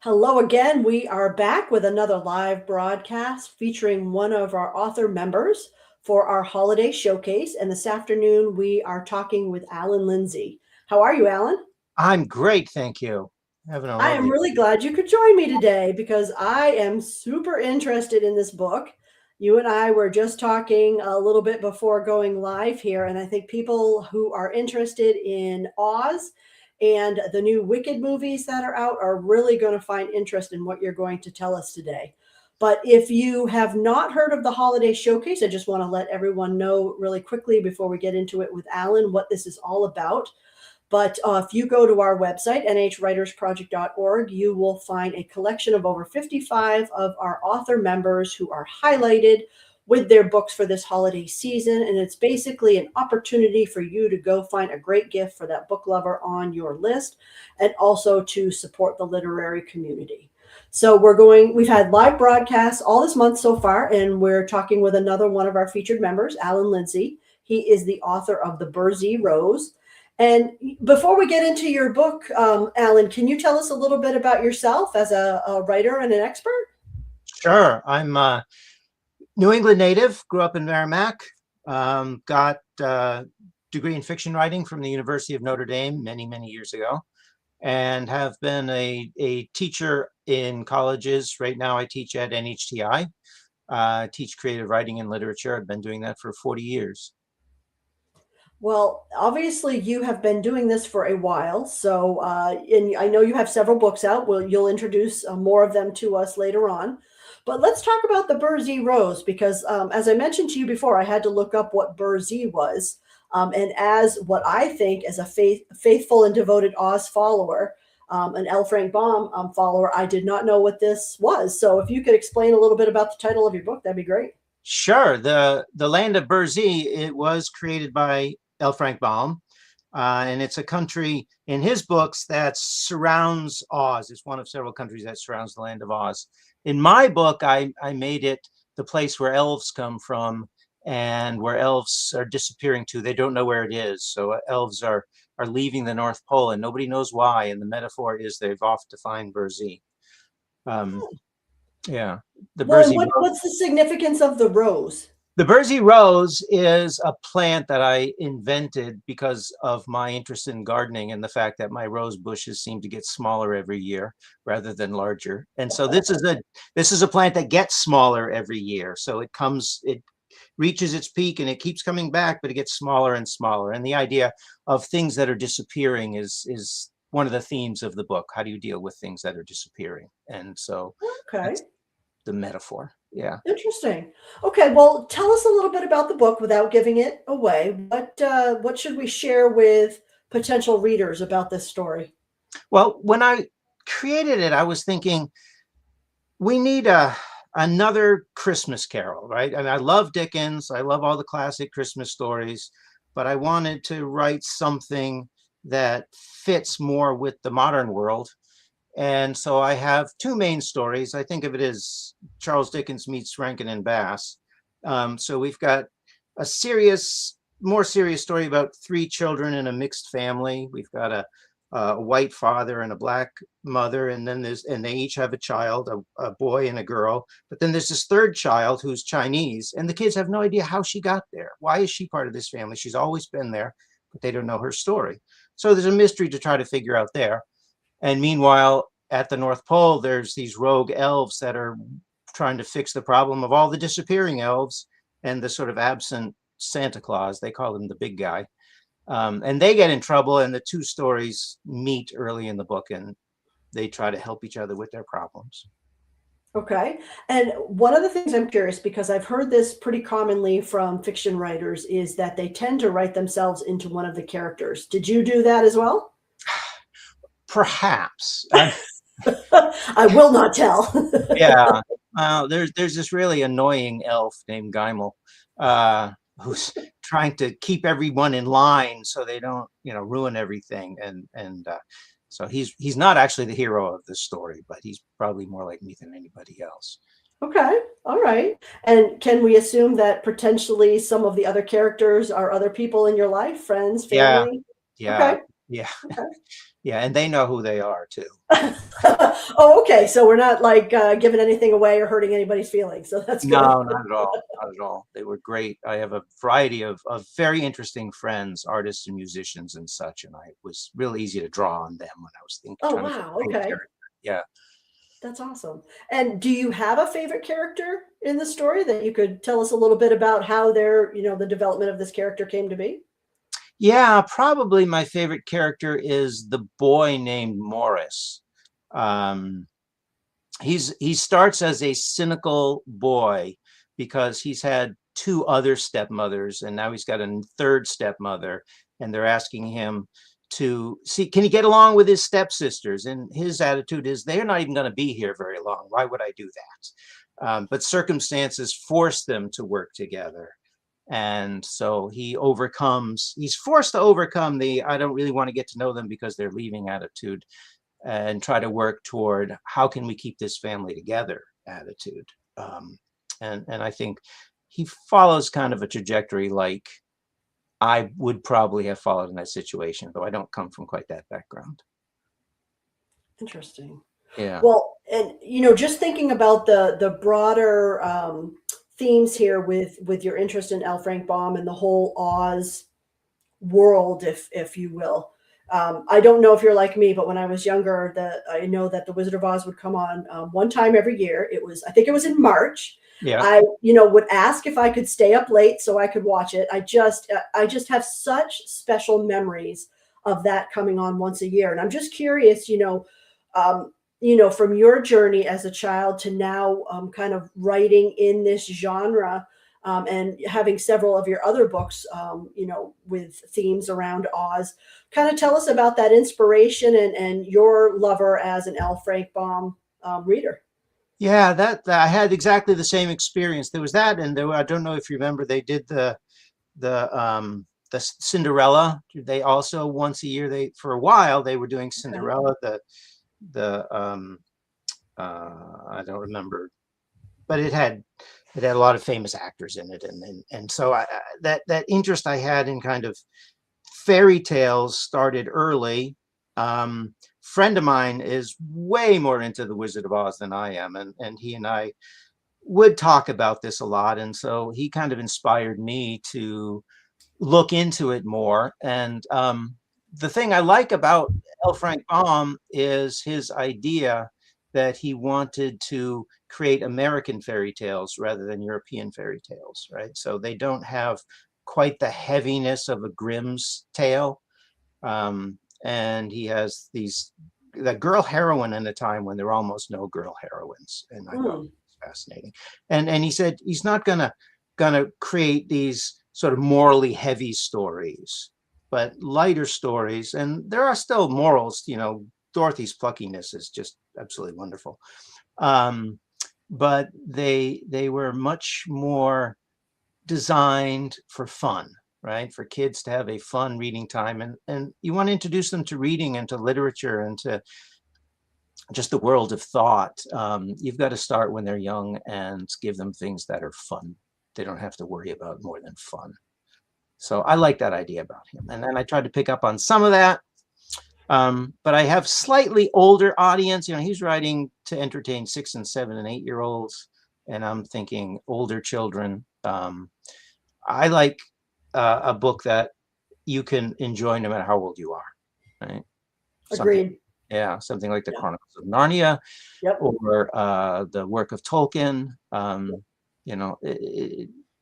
Hello again. We are back with another live broadcast featuring one of our author members for our holiday showcase. And this afternoon, we are talking with Alan Lindsay. How are you, Alan? I'm great, thank you. Having a I am lovely. really glad you could join me today because I am super interested in this book. You and I were just talking a little bit before going live here, and I think people who are interested in Oz and the new Wicked movies that are out are really going to find interest in what you're going to tell us today. But if you have not heard of the Holiday Showcase, I just want to let everyone know really quickly before we get into it with Alan what this is all about. But if you go to our website, nhwritersproject.org, you will find a collection of over 55 of our author members who are highlighted with their books for this holiday season. And it's basically an opportunity for you to go find a great gift for that book lover on your list and also to support the literary community. So we've had live broadcasts all this month so far, and we're talking with another one of our featured members, Alan Lindsay. He is the author of the Burzee Rose. And before we get into your book, Alan, can you tell us a little bit about yourself as a writer and an expert? Sure. I'm a New England native, grew up in Merrimack, got a degree in fiction writing from the University of Notre Dame many, many years ago, and have been a teacher in colleges. Right now I teach at NHTI, teach creative writing and literature. I've been doing that for 40 years. Well, obviously you have been doing this for a while. So, and I know you have several books out. You'll introduce more of them to us later on. But let's talk about the Burzee Rose because, as I mentioned to you before, I had to look up what Burzee was. And as what I think as a faithful and devoted Oz follower, an L. Frank Baum follower, I did not know what this was. So if you could explain a little bit about the title of your book, that'd be great. Sure. The land of Burzee, it was created by L. Frank Baum, and it's a country in his books that surrounds Oz. It's one of several countries that surrounds the land of Oz. In my book, I made it the place where elves come from and where elves are disappearing to. They don't know where it is. So elves are leaving the North Pole and nobody knows why. And the metaphor is they've off to find Burzee. Yeah, the Well, Burzee. what's the significance of the rose? The Burzee Rose is a plant that I invented because of my interest in gardening and the fact that my rose bushes seem to get smaller every year rather than larger. And so this is a plant that gets smaller every year. So it reaches its peak and it keeps coming back, but it gets smaller and smaller. And the idea of things that are disappearing is one of the themes of the book. How do you deal with things that are disappearing? And so that's the metaphor. Yeah. Interesting. Okay, well, tell us a little bit about the book without giving it away. What should we share with potential readers about this story? Well, when I created it, I was thinking we need another Christmas Carol, right? I mean, I love Dickens. I love all the classic Christmas stories, but I wanted to write something that fits more with the modern world. And so I have two main stories. I think of it as Charles Dickens meets Rankin and Bass. So we've got a more serious story about three children in a mixed family. We've got a white father and a black mother, and then they each have a child, a boy and a girl. But then there's this third child who's Chinese, and the kids have no idea how she got there. Why is she part of this family? She's always been there, but they don't know her story. So there's a mystery to try to figure out there. And meanwhile, at the North Pole, there's these rogue elves that are trying to fix the problem of all the disappearing elves and the sort of absent Santa Claus. They call him the big guy. And they get in trouble, and the two stories meet early in the book, and they try to help each other with their problems. Okay. And one of the things I'm curious, because I've heard this pretty commonly from fiction writers, is that they tend to write themselves into one of the characters. Did you do that as well? Perhaps. I will not tell. Yeah. There's this really annoying elf named Geimel, who's trying to keep everyone in line so they don't, ruin everything. And so he's not actually the hero of this story, but he's probably more like me than anybody else. Okay. All right. And can we assume that potentially some of the other characters are other people in your life, friends, family? Yeah. Okay. Yeah. Okay. Yeah, and they know who they are too. Oh, okay. So we're not like giving anything away or hurting anybody's feelings. So that's good. No, not at all. Not at all. They were great. I have a variety of very interesting friends, artists and musicians and such, and I was real easy to draw on them when I was thinking, Oh, trying to wow. create a Okay. character. Yeah. That's awesome. And do you have a favorite character in the story that you could tell us a little bit about how the development of this character came to be? Yeah, probably my favorite character is the boy named Morris. Um, he starts as a cynical boy because he's had two other stepmothers and now he's got a third stepmother, and they're asking him to see, can he get along with his stepsisters? And his attitude is, they're not even going to be here very long. Why would I do that? But circumstances force them to work together. And so he's forced to overcome the I don't really want to get to know them because they're leaving attitude, and try to work toward how can we keep this family together attitude. And I think he follows kind of a trajectory like I would probably have followed in that situation, though I don't come from quite that background. Interesting. Yeah. Well, and just thinking about the broader themes here with your interest in L. Frank Baum and the whole Oz world, if you will. I don't know if you're like me, but when I was younger, I know that the Wizard of Oz would come on one time every year. I think it was in March. Yeah. I would ask if I could stay up late so I could watch it. I just have such special memories of that coming on once a year, and I'm just curious, from your journey as a child to now, kind of writing in this genre, and having several of your other books, with themes around Oz. Kind of tell us about that inspiration and your lover as an L. Frank Baum reader. Yeah, that I had exactly the same experience. There was that, and I don't know if you remember, they did the Cinderella. They also once a year, they for a while they were doing Okay. Cinderella. The I don't remember, but it had a lot of famous actors in it, and so that interest I had in kind of fairy tales started early. Friend of mine is way more into the Wizard of Oz than I am, and he and I would talk about this a lot, and so he kind of inspired me to look into it more. And the thing I like about L. Frank Baum is his idea that he wanted to create American fairy tales rather than European fairy tales, right? So they don't have quite the heaviness of a Grimm's tale. And he has the girl heroine in a time when there were almost no girl heroines, and I thought Mm, it was fascinating. And he said he's not gonna create these sort of morally heavy stories, but lighter stories. And there are still morals. Dorothy's pluckiness is just absolutely wonderful. Um, but they were much more designed for fun, right? For kids to have a fun reading time. And you want to introduce them to reading and to literature and to just the world of thought. You've got to start when they're young and give them things that are fun. They don't have to worry about more than fun. So I like that idea about him. And then I tried to pick up on some of that. But I have slightly older audience. He's writing to entertain 6 and 7 and 8-year-olds. And I'm thinking older children. I like a book that you can enjoy no matter how old you are, right? agreed. Something like the Yeah. Chronicles of Narnia, Yep. or the work of Tolkien.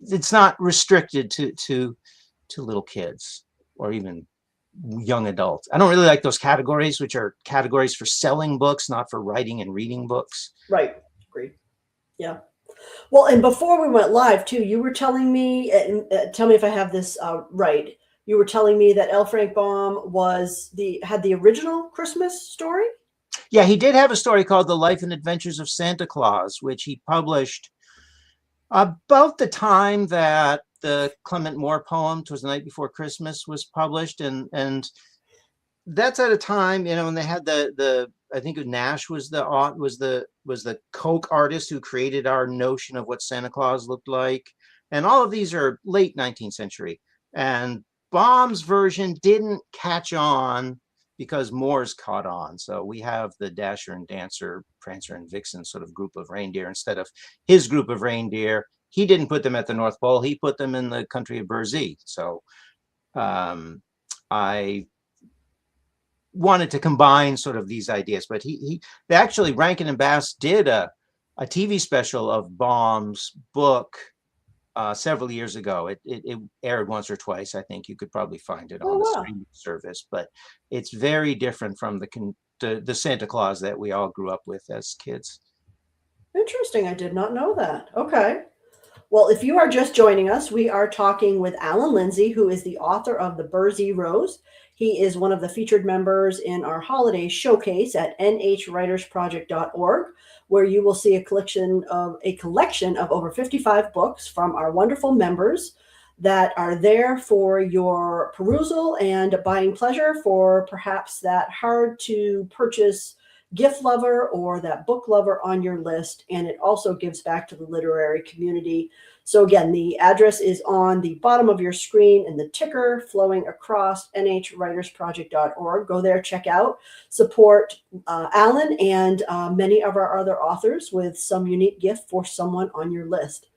It's not restricted to little kids or even young adults. I don't really like those categories, which are categories for selling books, not for writing and reading books. Right. Agreed. Yeah. Well, and before we went live too, you were telling me, and tell me if I have this right. You were telling me that L. Frank Baum had the original Christmas story. Yeah, he did have a story called The Life and Adventures of Santa Claus, which he published about the time that the Clement Moore poem "'Twas the Night Before Christmas" was published, and that's at a time, when they had I think Nash was the Coke artist who created our notion of what Santa Claus looked like, and all of these are late 19th century. And Baum's version didn't catch on because Moore's caught on. So we have the Dasher and Dancer, Prancer and Vixen sort of group of reindeer instead of his group of reindeer. He didn't put them at the North Pole. He put them in the country of Burzee. So I wanted to combine sort of these ideas, but they actually, Rankin and Bass did a TV special of Baum's book several years ago. It aired once or twice. I think you could probably find it on the streaming service, but it's very different from the Santa Claus that we all grew up with as kids. Interesting. I did not know that. Okay. Well, if you are just joining us, we are talking with Alan Lindsay, who is the author of the Burzee Rose. He is one of the featured members in our holiday showcase at nhwritersproject.org, where you will see a collection of over 55 books from our wonderful members that are there for your perusal and buying pleasure for perhaps that hard to purchase gift lover or that book lover on your list. And it also gives back to the literary community. So again, the address is on the bottom of your screen and the ticker flowing across nhwritersproject.org. Go there, check out, support Alan and many of our other authors with some unique gift for someone on your list.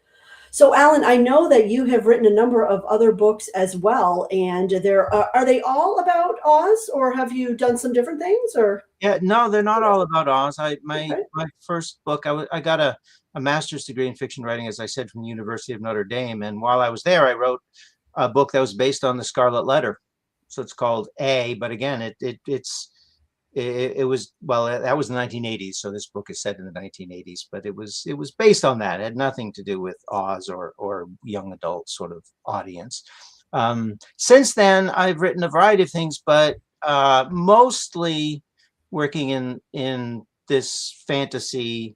So, Alan, I know that you have written a number of other books as well, and are they all about Oz, or have you done some different things? Or yeah, no, they're not all about Oz. My first book, I got a master's degree in fiction writing, as I said, from the University of Notre Dame, and while I was there, I wrote a book that was based on the Scarlet Letter. So it's called A, but again, it was, well, that was the 1980s, so this book is set in the 1980s, but it was based on that. It had nothing to do with Oz or young adult sort of audience. Since then, I've written a variety of things, but mostly working in this fantasy,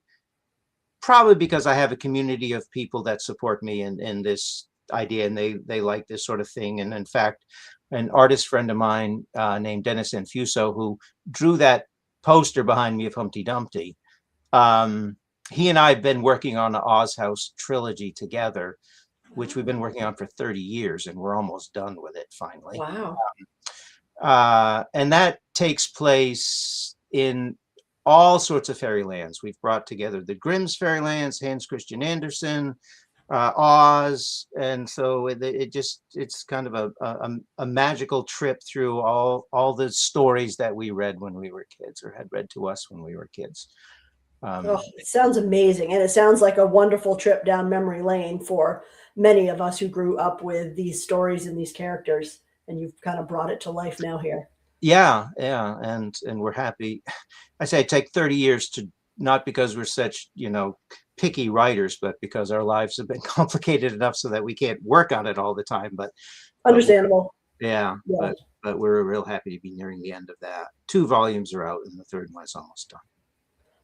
probably because I have a community of people that support me in this idea, and they like this sort of thing. And in fact, an artist friend of mine named Dennis Infuso, who drew that poster behind me of Humpty Dumpty, he and I have been working on the Oz House trilogy together, which we've been working on for 30 years, and we're almost done with it finally. Wow. And that takes place in all sorts of fairylands. We've brought together the Grimm's fairylands, Hans Christian Andersen, Oz, and so it's kind of a magical trip through all the stories that we read when we were kids, or had read to us when we were kids. It sounds amazing, and it sounds like a wonderful trip down memory lane for many of us who grew up with these stories and these characters, and you've kind of brought it to life now here. Yeah, and we're happy. I say it take 30 years to, not because we're such, picky writers, but because our lives have been complicated enough so that we can't work on it all the time. But understandable. Yeah. But we're real happy to be nearing the end of that. 2 volumes are out, and the 3rd one is almost done.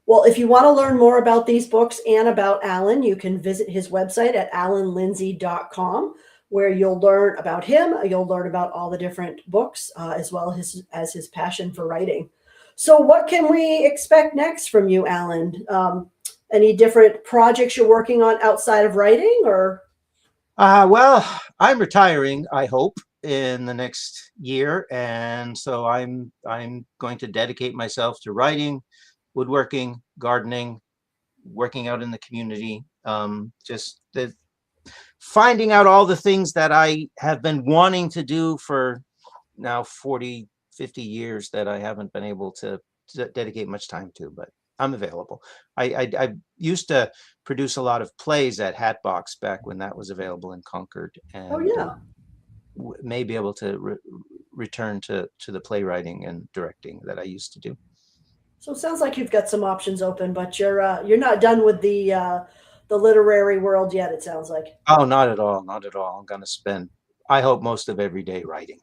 Well, if you want to learn more about these books and about Alan, you can visit his website at alanlindsay.com, where you'll learn about him. You'll learn about all the different books, as well as his passion for writing. So what can we expect next from you, Alan? Any different projects you're working on outside of writing, or? Well, I'm retiring, I hope, in the next year. And so I'm going to dedicate myself to writing, woodworking, gardening, working out in the community, finding out all the things that I have been wanting to do for now 40, 50 years that I haven't been able to dedicate much time to, but I'm available. I used to produce a lot of plays at Hatbox back when that was available in Concord, and may be able to return to the playwriting and directing that I used to do. So it sounds like you've got some options open, but you're not done with the literary world yet, it sounds like. Oh, not at all. Not at all. I'm going to spend, I hope, most of every day writing.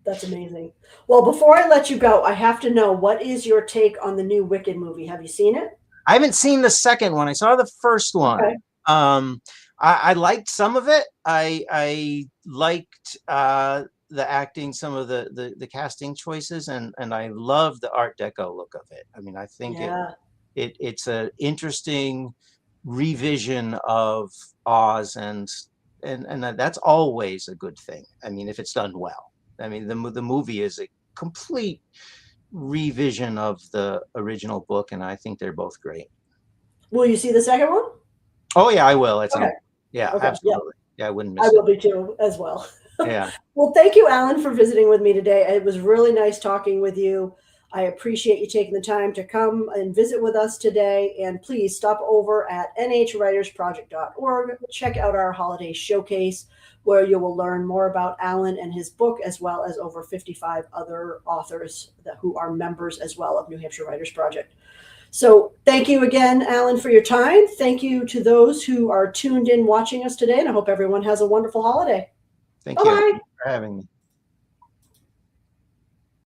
That's amazing. Well, before I let you go, I have to know, what is your take on the new Wicked movie? Have you seen it? I haven't seen the second one. I saw the first one. Okay. I liked some of it. I liked the acting, some of the casting choices, and I love the Art Deco look of it. I mean, I think it's an interesting revision of Oz, and that's always a good thing. I mean, if it's done well. I mean, the movie is complete revision of the original book, and I think they're both great. Will you see the second one? Oh yeah, I will. It's Okay. yeah, Okay. absolutely. Yeah, I wouldn't I miss will it. be too as well. Yeah. Well, thank you, Alan, for visiting with me today. It was really nice talking with you. I appreciate you taking the time to come and visit with us today. And please stop over at nhwritersproject.org. Check out our holiday showcase, where you will learn more about Alan and his book, as well as over 55 other authors who are members as well of New Hampshire Writers Project. So thank you again, Alan, for your time. Thank you to those who are tuned in watching us today, and I hope everyone has a wonderful holiday. Thank you. Bye-bye. Thank you for having me.